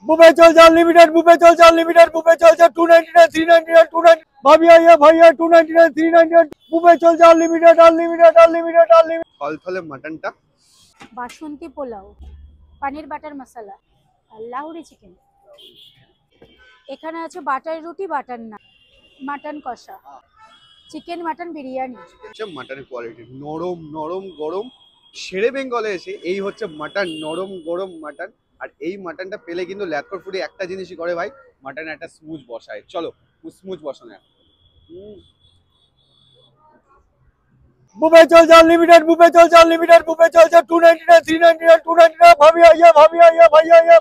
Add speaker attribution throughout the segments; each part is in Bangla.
Speaker 1: बुफे चलছে अनलिमिटेड बुफे चलছে अनलिमिटेड बुफे चलছে 299 399 299 भाभी आइए भैया 299 399 बुफे चलছে अनलिमिटेड अनलिमिटेड अनलिमिटेड अनलिमिटेड
Speaker 2: থলথলে মাটনটা,
Speaker 3: বাসন্তী পোলাও, পনির বাটার মশলা, আর লাহোরি চিকেন। এখানে আছে বাটার রুটি, বাটার নান, মাটন কষা, চিকেন মাটন বিরিয়ানি।
Speaker 2: মাটনের কোয়ালিটি নরম নরম গরম। শেরে বেঙ্গলে এসে এই হচ্ছে মাটন, নরম গরম মাটন। আর এই মাটনটা পেলে কিন্তু ল্যাটকর ফুডে একটা জিনিসই করে ভাই, মাটন একটা স্মুজ বসায়। চলো স্মুজ বসানো।
Speaker 1: बुफे चलছে अनलिमिटेड बुफे चलছে अनलिमिटेड बुफे चलছে 299 399 299 भाभी आइए भैया आइए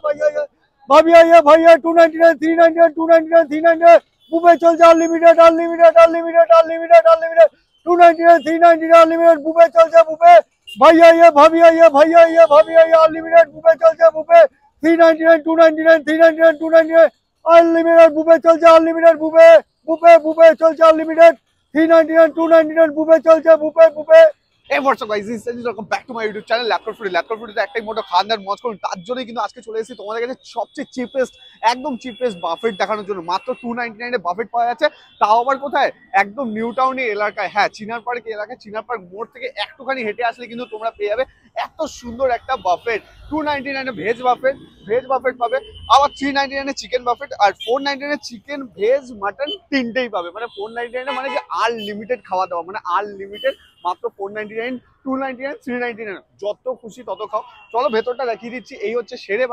Speaker 1: भैया भाभी आइए भैया 299 399 299 399 बुफे चलছে unlimited unlimited unlimited unlimited unlimited 299 399 unlimited buffet चलছে बुफे भैया आइए भाभी आइए भाभी आइए अनलिमिटेड बुफे चलছে बुफे 399 299 399 299 अनलिमिटेड बुफे चलছে अनलिमिटेड बुफे बुफे बुफे चलছে अनलिमिटेड 399 299 বুফে চলছে buffet buffet.
Speaker 2: Hey, what's up guys? This is welcome back to my YouTube channel ল্যাটকর ফুড। ল্যাটকর ফুড একটাই মোটো খানদার মজ করুন, তার জন্যই কিন্তু আজকে চলে এসেছি তোমাদের কাছে সবচেয়ে চিপেস্ট, একদম চিপেস্ট বাফেট দেখানোর জন্য। মাত্র 299 এ বাফেট পাওয়া যাচ্ছে, তাও আবার কোথায়? একদম নিউ টাউনের এলাকায়। হ্যাঁ, চিনার পার্ক এলাকায়, চিনার পার্ক মোড় থেকে একটুখানি হেঁটে আসলে কিন্তু তোমরা পেয়ে যাবে এত সুন্দর একটা বাফেট। 299 এ ভেজ বাফেট পাবে, আবার 399 এ চিকেন বাফেট, আর 499 এ চিকেন ভেজ মাটন তিনটেই পাবে। মানে 499 মানে যে আনলিমিটেড খাওয়া দাওয়া, মানে আনলিমিটেড। মাত্র 499 299 399 যত খুশি তত খাও। চলো ভেতরটা দেখিয়ে দিচ্ছি। এই হচ্ছে শেরে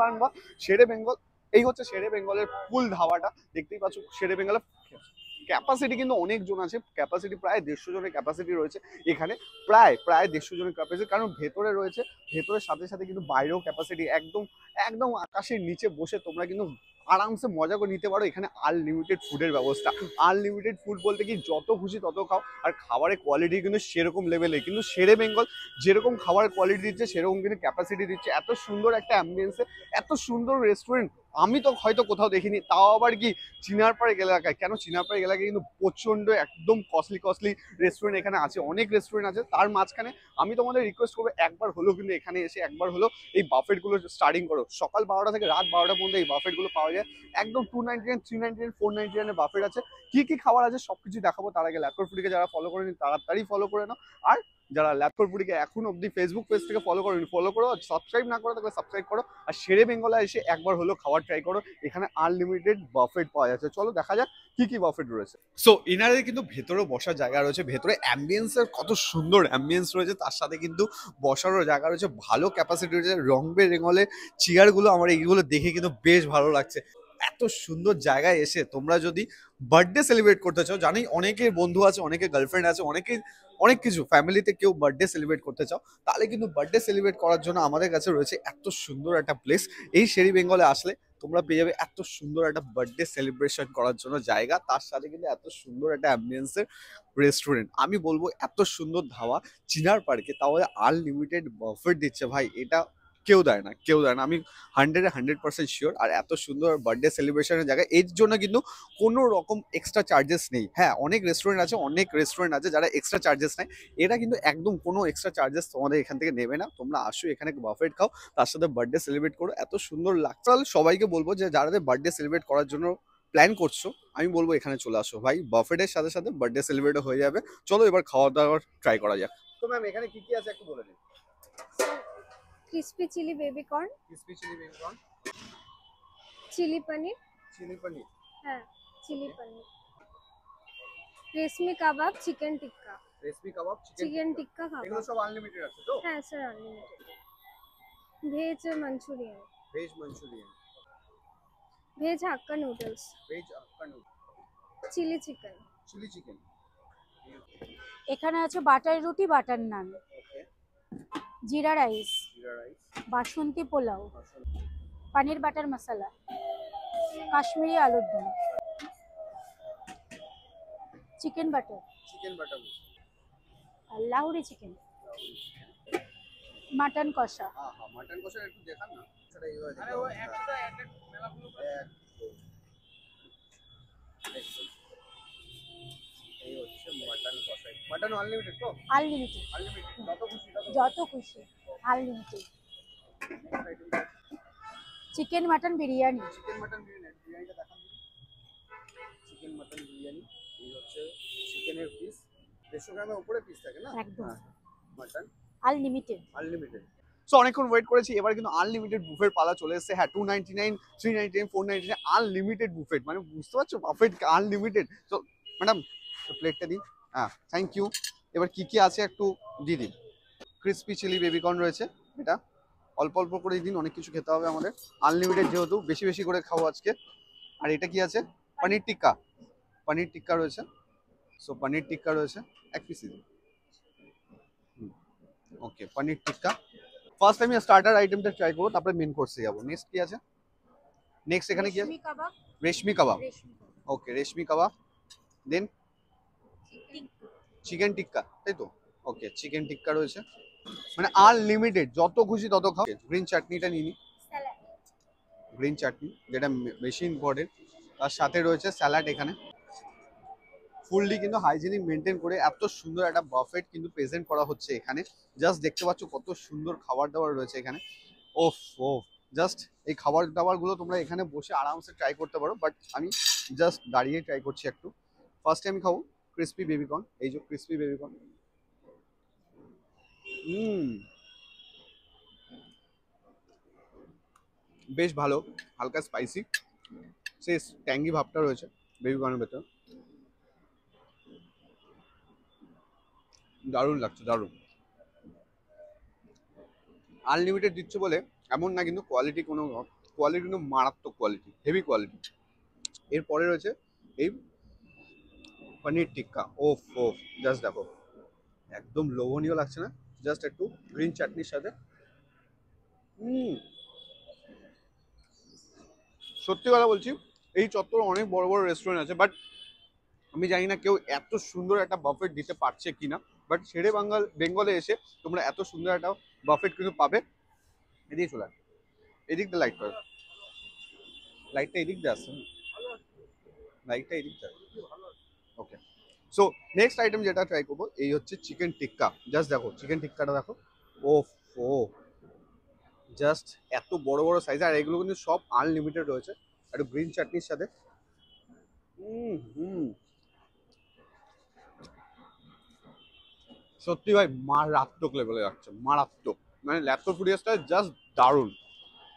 Speaker 2: বেঙ্গল, এই হচ্ছে শেরে বেঙ্গলের ফুল ধাবাটা। দেখতেই পাচ্ছ শেরে বেঙ্গলের ক্যাপাসিটি কিন্তু অনেক জন আছে, ক্যাপাসিটি প্রায় 150 জনের ক্যাপাসিটি রয়েছে এখানে, প্রায় 150 জনের ক্যাপাসিটি। কারণ ভেতরে রয়েছে, ভেতরের সাথে সাথে কিন্তু বাইরেও ক্যাপাসিটি। একদম একদম আকাশের নিচে বসে তোমরা কিন্তু আরামসে মজা করে নিতে পারো। এখানে আনলিমিটেড ফুডের ব্যবস্থা। আনলিমিটেড ফুড বলতে কি যত খুশি তত খাও। আর খাবারের কোয়ালিটি কিন্তু সেরকম লেভেলে, কিন্তু শেরে বেঙ্গল যেরকম খাবারের কোয়ালিটি দিচ্ছে সেরকম কিন্তু ক্যাপাসিটি দিচ্ছে। এত সুন্দর একটা অ্যাম্বিয়েন্সে, এত সুন্দর রেস্টুরেন্ট আমি তো হয়তো কোথাও দেখিনি। তাও আবার কি চিনার পার্ক এলাকায়। কেন চিনার পার্ক এলাকায় কিন্তু প্রচন্ড একদম কস্টলি রেস্টুরেন্ট এখানে আছে, অনেক রেস্টুরেন্ট আছে। তার মাঝখানে আমি তোমাদের রিকোয়েস্ট করবো একবার হলেও কিন্তু এখানে এসে একবার হলেও এই বাফেটগুলো স্টার্টিং করো। সকাল 12টা থেকে রাত 12টা পর্যন্ত এই বাফেটগুলো পাওয়া যায়। একদম 299 399 499 বাফেট আছে। কি কি খাবার আছে সবকিছু দেখাবো। তার আগে ল্যাটকর ফুডিকে যারা ফলো করেনি তাড়াতাড়ি ফলো করে নাও। আর যারা ল্যাটকর ফুডিকে এখন অব্দি ফেসবুক পেজ থেকে ফলো করেনি ফলো করো, সাবস্ক্রাইব না করো তাহলে সাবস্ক্রাইব করো। আর শেরে বেঙ্গলে এসে একবার হলেও খাবার ট্রাই করো। এখানে আনলিমিটেড বাফেট পাওয়া যাচ্ছে। চলো দেখা যাক কি কি বাফেট রয়েছে। সো ইনারে কিন্তু ভেতরেও বসার জায়গা রয়েছে। ভেতরে অ্যাম্বিয়েন্সের কত সুন্দর অ্যাম্বিয়েন্স রয়েছে, তার সাথে কিন্তু বসারও জায়গা রয়েছে, ভালো ক্যাপাসিটি রয়েছে। রং বেরঙের চেয়ারগুলো আমার এইগুলো দেখে কিন্তু বেশ ভালো লাগছে। এত সুন্দর জায়গায় এসে তোমরা যদি বার্থডে সেলিব্রেট করতে চাও, জানি অনেকের বন্ধু আছে, অনেকের গার্লফ্রেন্ড আছে, অনেক কিছু ফ্যামিলিতে কেউ বার্থডে সেলিব্রেট করতে চাও, তাহলে কিন্তু বার্থডে সেলিব্রেট করার জন্য আমাদের কাছে রয়েছে এত সুন্দর একটা প্লেস। এই শেরি বেঙ্গলে আসলে তোমরা পেয়ে যাবে এত সুন্দর একটা বার্থডে সেলিব্রেশন করার জন্য জায়গা, তার সাথে কিন্তু এত সুন্দর একটা অ্যাম্বিয়েন্সের রেস্টুরেন্ট। আমি বলবো এত সুন্দর ধাবা চিনার পার্কে, তাহলে আনলিমিটেড বাফেট দিচ্ছে ভাই, এটা কেউ দেয় না, কেউ দেয় না। আমি 100% শিওর। আর এত সুন্দর বার্থডে সেলিব্রেশনের জায়গা, এর জন্য কিন্তু কোনো রকম এক্সট্রা চার্জেস নেই। হ্যাঁ, অনেক রেস্টুরেন্ট আছে যারা এক্সট্রা চার্জেস নেয়, এরা কিন্তু একদম কোনো এক্সট্রা চার্জেস তোমাদের এখান থেকে নেবে না। তোমরা আসো এখানে বাফেট খাও, তার সাথে বার্থডে সেলিব্রেট করো, এত সুন্দর লাগছে। সবাইকে বলবো যে যারা বার্থডে সেলিব্রেট করার জন্য প্ল্যান করছো, আমি বলবো এখানে চলে আসো ভাই, বাফেটের সাথে সাথে বার্থডে সেলিব্রেটও হয়ে যাবে। চলো এবার খাওয়া দাওয়া ট্রাই করা যাক। তো ম্যাম এখানে কি কি আছে একটু বলে দিন।
Speaker 4: crispy chili baby corn,
Speaker 2: crispy chili baby corn,
Speaker 4: chili paneer,
Speaker 2: chili paneer,
Speaker 4: হ্যাঁ chili paneer, reshmi kebab, chicken tikka,
Speaker 2: recipe kebab,
Speaker 4: chicken tikka
Speaker 2: এগুলো
Speaker 4: কাবাব,
Speaker 2: সব আনলিমিটেড আছে তো?
Speaker 4: হ্যাঁ sir unlimited, veg Manchurian,
Speaker 2: veg Manchurian,
Speaker 4: veg hakka noodles,
Speaker 2: veg hakka noodles,
Speaker 4: chili chicken,
Speaker 2: chili chicken.
Speaker 3: এখানে আছে বাটার রুটি, বাটার নান,
Speaker 2: ওকে,
Speaker 3: জিরা রাইস,
Speaker 2: জিরা রাইস,
Speaker 3: বাসন্তী পোলাও, পনির বাটার মশলা, কাশ্মীরি আলুর দম, চিকেন বাটার,
Speaker 2: চিকেন বাটার,
Speaker 3: আর লাহোরি চিকেন, মাটন কষা।
Speaker 2: হ্যাঁ হ্যাঁ, মাটন কষা একটু দেখান না। সেটা এইভাবে আরে ও একসাথে একটা মেলাগুলো এই হচ্ছে মাটন কষা। মাটন আনলিমিটেড তো?
Speaker 3: আনলিমিটেড,
Speaker 2: আনলিমিটেড, যত খুশি
Speaker 3: যত খুশি unlimited. Chicken mutton biryani.
Speaker 2: Chicken mutton biryani, বিরিয়ানিটা দেখান দিন। চিকেন মাটন বিরিয়ানি, এই হচ্ছে চিকেনের পিস, 150 গ্রামের উপরে পিস থাকে না?
Speaker 3: একদম
Speaker 2: মাটন
Speaker 3: আনলিমিটেড।
Speaker 2: আনলিমিটেড। সো অনেকক্ষণ ওয়েট করেছি, এবার কিন্তু আনলিমিটেড বুফের পালা চলে এসেছে। হ্যাঁ, 299, 399, 499 আনলিমিটেড বুফেট, মানে বুঝতে পারছো বাফেট আনলিমিটেড। তো ম্যাডাম প্লেটটা দিন। হ্যাঁ, থ্যাংক ইউ। এবার কি কি আছে একটু দিয়ে দিন। ক্রিসপি চিলি বেবিকর্ন রয়েছে, এটা অল্প অল্প করে দিন, অনেক কিছু খেতে হবে আমাদের, আনলিমিটেড যেহেতু বেশি বেশি করে খাবো আজকে। আর এটা কি আছে? পনির টিক্কা, পনির টিক্কা রয়েছে। সো পনির টিক্কা রয়েছে, এক পিস দিন। ওকে, পনির টিক্কা। ফার্স্ট আমি স্টার্টার আইটেমটা ট্রাই করবো, তারপরে মেন কোর্সে যাবো। নেক্সট কি আছে? নেক্সট এখানে কি আছে?
Speaker 3: রেশমি কাবাব।
Speaker 2: রেশমি কাবাব।
Speaker 3: রেশমি কাবাব।
Speaker 2: ওকে, রেশমি কাবাব। দেন চিকেন টিক্কা, তাই তো? ওকে, চিকেন টিক্কা রয়েছে, মানে আনলিমিটেড, যত খুশি তত খাও। গ্রিন চাটনিটা নিয়ে নি,
Speaker 3: স্যালাড।
Speaker 2: গ্রিন চাটনি যেটা বেশি ইম্পর্টেন্ট। তার সাথে রয়েছে স্যালাড। এখানে ফুললি কিন্তু হাইজিনিক মেনটেন করে এত সুন্দর একটা বাফেট কিন্তু প্রেজেন্ট করা হচ্ছে এখানে। জাস্ট দেখতে পাচ্ছ কত সুন্দর খাবার দাবার রয়েছে এখানে। ওফ ওফ, জাস্ট এই খাবার দাবারগুলো তোমরা এখানে বসে আরামসে ট্রাই করতে পারো, বাট আমি জাস্ট দাঁড়িয়ে ট্রাই করছি একটু। ফার্স্টে আমি খাবো ক্রিসপি বেবিকর্ন, এই যে ক্রিসপি বেবিকর্ন। বেশ ভালো, হালকা স্পাইসি, সেই ট্যাঙ্গি ভাবটা রয়েছে বেবিকর্নের ভেতর। দারুণ লাগছে, দারুণ। আনলিমিটেড দিচ্ছে বলে এমন না, কিন্তু কোয়ালিটি কিন্তু মারাত্মক কোয়ালিটি, হেভি কোয়ালিটি। এরপরে রয়েছে এই পনির টিক্কা। ওফ ওফ, জাস্ট দেখো, একদম লোভনীয় লাগছে না? জাস্ট একটু গ্রিন চাটনির সাথে। সত্যি কথা বলছি, এই চত্বরে অনেক বড় বড় রেস্টুরেন্ট আছে, বাট আমি জানি না কেউ এত সুন্দর একটা বাফেট দিতে পারছে কিনা। বাট শেরে বেঙ্গলে এসে তোমরা এত সুন্দর একটা বাফেট কিন্তু পাবে। এদিকে চলে আয়। এদিক দিয়ে লাইট করে, লাইটটা এদিক দিয়ে আসছে, লাইটটা এদিক দিয়ে। ওকে, সো নেক্সট আইটেম যেটা ট্রাই করবো, এই হচ্ছে চিকেন টিক্কা। জাস্ট দেখো চিকেন টিক্কাটা দেখো। ওফ ও, জাস্ট এত বড় বড় সাইজ, আর এগুলো কিন্তু সব আনলিমিটেড রয়েছে একটু গ্রিন চাটনির সাথে। হুম, সত্যি ভাই মারাত্মক লেভেলে যাচ্ছে, মারাত্মক। মানে ল্যাপটপ ফুডিয়াসটা জাস্ট দারুণ,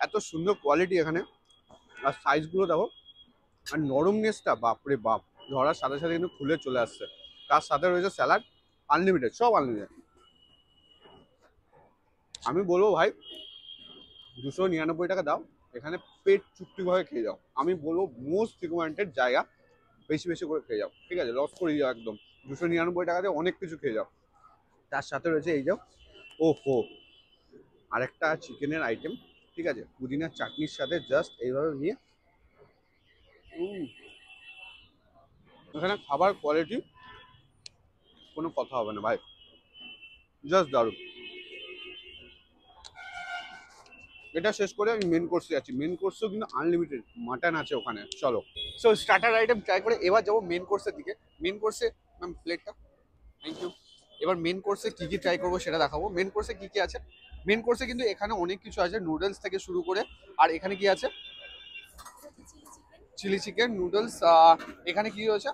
Speaker 2: এত সুন্দর কোয়ালিটি এখানে। আর সাইজগুলো দেখো, আর নরমনেসটা বাপরে বাপ, ধরার সাথে সাথে কিন্তু খুলে চলে আসছে। তার সাথে রয়েছে স্যালাড, আনলিমিটেড, সব আনলিমিটেড। আমি বলবো ভাই 299 টাকা দাও, এখানে পেট চুক্তিভাবে খেয়ে যাও। আমি বলবো মোস্ট রিকমেন্ডেড জায়গা, বেশি বেশি করে খেয়ে যাও, ঠিক আছে? লস করে যাও একদম। 299 টাকাতে অনেক কিছু খেয়ে যাও। তার সাথে রয়েছে এই যাও, ও হো, আরেকটা চিকেনের আইটেম, ঠিক আছে, পুদিনার চাটনির সাথে জাস্ট এইভাবে নিয়ে। এখানে খাবার কোয়ালিটি কোনো কথা হবে না ভাই, জাস্ট দারুণ। এটা শেষ করে আমি মেন কোর্সে যাচ্ছি। মেন কোর্সেও কিন্তু আনলিমিটেড মাটন আছে ওখানে। চলো, সো স্টার্টার আইটেম ট্রাই করে এবার যাবো মেন কোর্সের দিকে। মেন কোর্সে ম্যাম প্লেটটা, থ্যাংক ইউ। এবার মেন কোর্সে কি কি ট্রাই করবো সেটা দেখাবো। মেন কোর্সে কি কি আছে? মেন কোর্সে কিন্তু এখানে অনেক কিছু আছে, নুডলস থেকে শুরু করে। আর এখানে কি আছে? Chilli chicken, noodles. এখানে কি রয়েছে?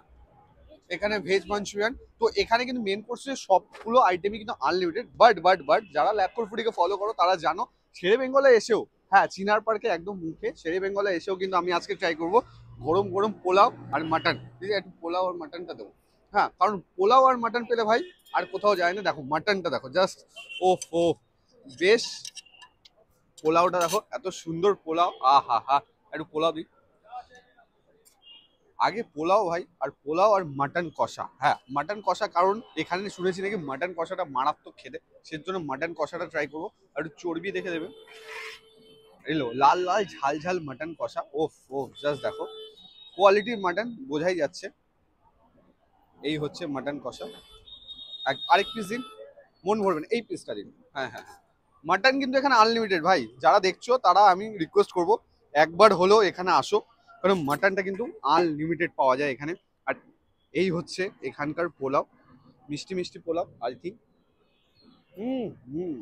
Speaker 2: এখানে ভেজ মাঞ্চুরিয়ান। তো এখানে কিন্তু মেন কোর্সের সবগুলো আইটেমই কিন্তু আনলিমিটেড। বাট যারা ল্যাপটপ ফুডিকে ফলো করো তারা জানো, শেরে বেঙ্গলে এসেও, হ্যাঁ, চিনার পার্কে একদম মুখে, শেরে বেঙ্গলে এসেও কিন্তু আমি আজকে ট্রাই করবো গরম গরম পোলাও আর মাটন। ঠিক আছে, একটু পোলাও আর মাটনটা দেবো। হ্যাঁ, কারণ পোলাও আর মাটন পেলে ভাই আর কোথাও যায় না। দেখো মাটনটা দেখো, জাস্ট ওফ ও, বেশ। পোলাওটা দেখো, এত সুন্দর পোলাও, আহা হা। একটু পোলাও দিই আগে, পোলাও ভাই, আর পোলাও আর মাটন কষা। হ্যাঁ, মাটন কষা, কারণ এখানে শুনেছি নাকি মাটন কষাটা মারাত্মক খেতে, সেজন্য মাটন কষাটা ট্রাই করবো। আর একটু চর্বি দেখে দেবে, এলো লাল লাল ঝাল ঝাল মাটন কষা। ওফ ও, জাস্ট দেখো কোয়ালিটির মাটন বোঝাই যাচ্ছে। এই হচ্ছে মাটন কষা। আরেক পিস দিন, মন ভরবেন, এই পিসটা দিন। হ্যাঁ হ্যাঁ, মাটন কিন্তু এখানে আনলিমিটেড ভাই। যারা দেখছো তারা আমি রিকোয়েস্ট করবো একবার হলেও এখানে আসো, কারণ মাটনটা কিন্তু আনলিমিটেড পাওয়া যায় এখানে। আর এই হচ্ছে এখানকার পোলাও, মিষ্টি মিষ্টি পোলাও আই থিঙ্ক। হুম,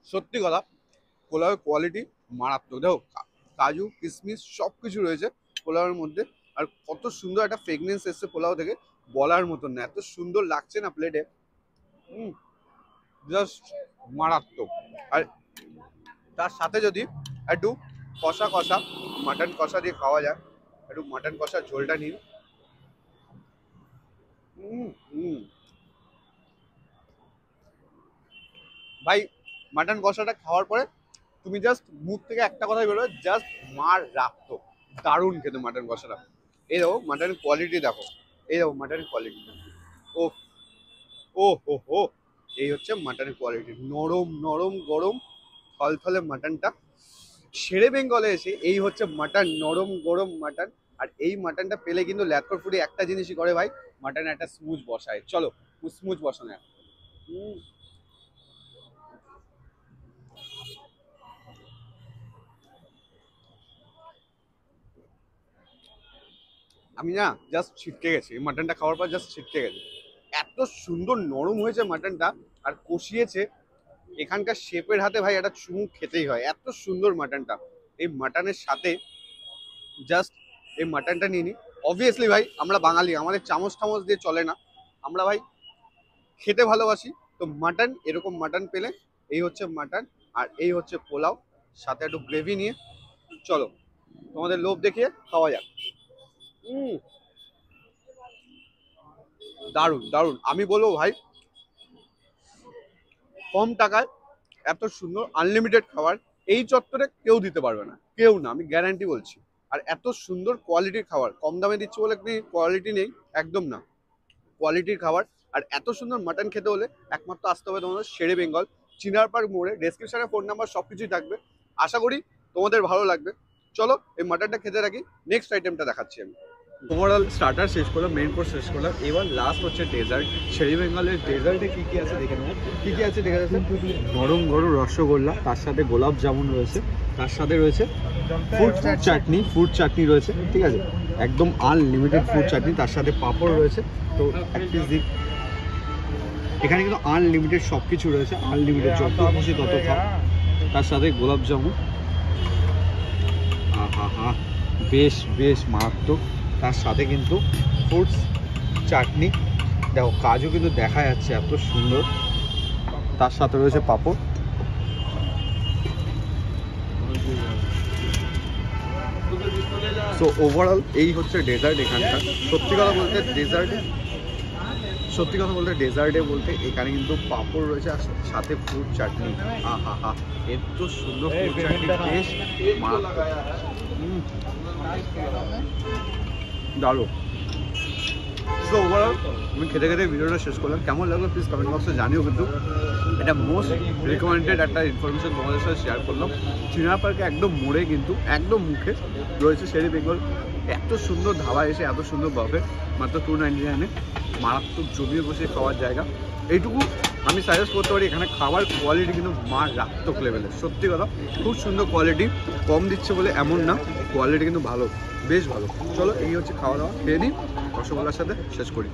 Speaker 2: সত্যি কথা, পোলাওয়ের কোয়ালিটি মারাত্মক। দেখো কাজু কিশমিশ সব কিছু রয়েছে পোলাওয়ের মধ্যে, আর কত সুন্দর একটা ফ্রেগনেন্স এসছে পোলাও থেকে, বলার মতন না, এত সুন্দর লাগছে না প্লেটে, জাস্ট মারাত্মক। আর তার সাথে যদি একটু কষা কষা মাটন কষা দিয়ে খাওয়া যায়, একটু মাটন কষার ঝোলটা নিন। ভাই মাটন কষাটা খাওয়ার পরে তুমি জাস্ট মুখ থেকে একটা কথাই বেরোবে, জাস্ট মারাত্মক, দারুণ খেতে মাটন কষাটা। এই দেখো মাটনের কোয়ালিটি দেখো, এই দেখো মাটনের কোয়ালিটি, ও ও হো হো, এই হচ্ছে মাটনের কোয়ালিটি, নরম নরম গরম থলথলে মাটনটা। শেরে বেঙ্গলে এসে এই হচ্ছে মাটন, নরম গরম মাটন। আর এই মাটনটা পেলে কিন্তু ল্যাটকর ফুডে একটা জিনিসই করে ভাই, মাটনে একটা স্মুজ বসায়। চলো স্মুজ বসানো। আমি না জাস্ট ছিটকে গেছি, এই মাটনটা খাওয়ার পর জাস্ট ছিটকে গেছি, এত সুন্দর নরম হয়েছে মাটনটা, আর কষিয়েছে এখানকার শেফের হাতে ভাই, একটা চুমুক খেতেই হয়, এত সুন্দর মাটনটা। এই মাটনের সাথে জাস্ট এই মাটনটা নিয়ে নিই। অবভিয়াসলি ভাই আমরা বাঙালি, আমাদের চামচ টামচ দিয়ে চলে না, আমরা ভাই খেতে ভালোবাসি। তো মাটন, এরকম মাটন পেলে, এই হচ্ছে মাটন আর এই হচ্ছে পোলাও, সাথে একটু গ্রেভি নিয়ে চলো তোমাদের লোভ দেখিয়ে খাওয়া যাক। দারুণ দারুণ, আমি বলবো ভাই কম টাকায় এত সুন্দর আনলিমিটেড খাবার এই চত্বরে কেউ দিতে পারবে না, কেউ না, আমি গ্যারান্টি বলছি। আর এত সুন্দর কোয়ালিটির খাবার, কম দামে দিচ্ছি বলে কি কোয়ালিটি নেই, একদম না, কোয়ালিটির খাবার। আর এত সুন্দর মাটন খেতে হলে একমাত্র আসতে হবে তোমাদের শেরে বেঙ্গল, চিনার পার্ক মোড়ে। ডেসক্রিপশনে ফোন নাম্বার সব কিছুই থাকবে, আশা করি তোমাদের ভালো লাগবে। চলো এই মাটনটা খেতে রাখি, নেক্সট আইটেমটা দেখাচ্ছি আমি। ওভারঅল স্টার্টার শেষ করলাম, মেইন কোর্স শেষ করলাম, এবার লাস্ট হচ্ছে ডেজার্ট। শেরি বেঙ্গলের ডেজার্টে কী কী আছে দেখে নেবো। কী কী আছে দেখা যাচ্ছে, গরম গরম রসগোল্লা, তার সাথে গোলাপ জামুন রয়েছে, তার সাথে রয়েছে ফ্রুট চাটনি, ফ্রুট চাটনি রয়েছে, ঠিক আছে, একদম আনলিমিটেড ফ্রুট চাটনি, তার সাথে পাঁপড় রয়েছে। তো এক পিস দিক, এখানে কিন্তু আনলিমিটেড সব কিছু রয়েছে, আনলিমিটেড যত খুশি তত খাও। তার সাথে গোলাপ জামুন, হা বেশ বেশ মারাত্মক। তার সাথে কিন্তু ফ্রুটস চাটনি, দেখো কাজু কিন্তু দেখা যাচ্ছে এত সুন্দর, তার সাথে রয়েছে পাঁপড়। সো ওভারঅল এই হচ্ছে ডেজার্ট এখানকার। সত্যি কথা বলতে ডেজার্টে বলতে এখানে কিন্তু পাঁপড় রয়েছে আর সাথে ফ্রুট চাটনি, হা এত সুন্দর ফ্রুট চাটনি, বেশ মারাত্মক, দারুণ। সো ওভারঅল আমি খেতে খেতে ভিডিওটা শেষ করলাম, কেমন লাগলো প্লিজ কমেন্ট বক্সে জানিও। কিন্তু এটা মোস্ট রিকমেন্ডেড একটা ইনফরমেশন তোমাদের সাথে শেয়ার করলাম। চিনার পার্কে একদম মোড়ে কিন্তু একদম মুখে রয়েছে শেরি বেঙ্গল, এত সুন্দর ধাবা এসে এত সুন্দর বাফে, মাত্র 299-এ মারাত্মক জমিয়ে বসে খাওয়ার জায়গা। এইটুকু আমি সাজেস্ট করতে পারি, এখানে খাবার কোয়ালিটি কিন্তু মারাত্মক লেভেলের, সত্যি কথা খুব সুন্দর কোয়ালিটি, কম দিচ্ছে বলে এমন না, কোয়ালিটি কিন্তু ভালো, বেশ ভালো। চলো এই হচ্ছে খাওয়া দাওয়া, খেয়ে নিই, রসগোল্লার সাথে শেষ করি।